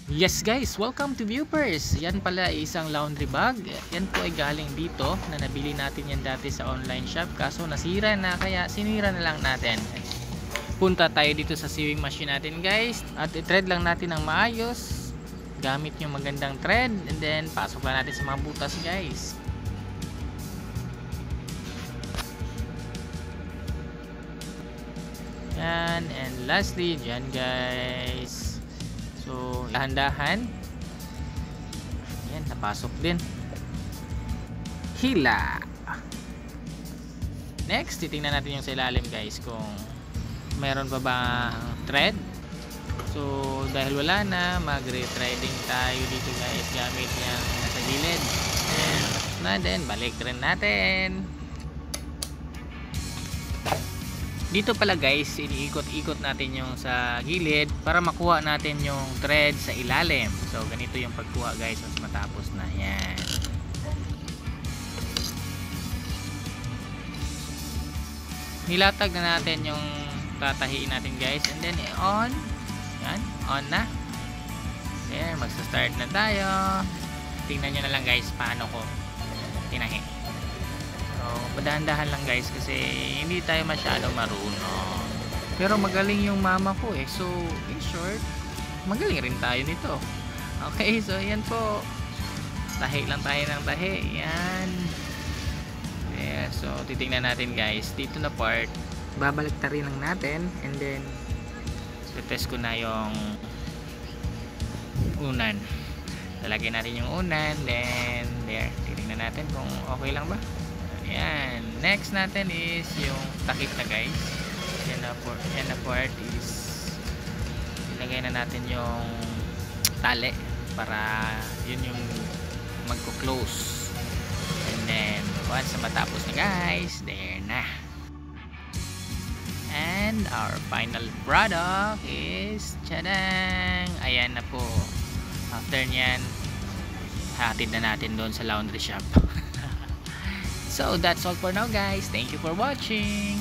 Yes guys, welcome to Viewers. Yan pala ay isang laundry bag. Yan po ay galing dito na nabili natin yan dati sa online shop, kaso nasira na kaya sinira na lang natin. Punta tayo dito sa sewing machine natin guys at i-thread lang natin ng maayos gamit yung magandang thread, and then pasok lang natin sa mga butas guys. Yan, and lastly dyan guys, so dahan-dahan. Yan, napasok din. Hila. Next, titingnan natin yung sa ilalim guys kung meron pa ba thread. So dahil wala na, mag-re-threading tayo dito guys gamit yung nasa gilid. And tapos na din, balik rin natin. Dito pala guys, iniikot-ikot natin yung sa gilid para makuha natin yung thread sa ilalim. So ganito yung pagkuha guys once matapos na. Yan. Nilatag na natin yung tatahiin natin guys, and then on. Yan, on na. Ayan, magsa-start na tayo. Tingnan nyo na lang guys paano ko tinahi. So, padahan-dahan lang guys kasi hindi tayo masyado marunong. Pero magaling yung mama ko eh. So, in short, magaling rin tayo nito. Okay, so yan po. Tahi lang tayo ng tahi. Yan. Yeah, so, titingnan natin guys. Dito na part, babaliktarin lang natin. And then, test ko na yung unan. Lalagyan natin yung unan. Then, there. Titingnan natin kung okay lang ba. Ayan. Next natin is yung takip na guys. Yan na part is ilagay na natin yung tali para yun yung magko-close. And then once na matapos na guys, there na. And our final product is tadang! Ayan na po. After nyan, hatid na natin doon sa laundry shop. So that's all for now guys. Thank you for watching.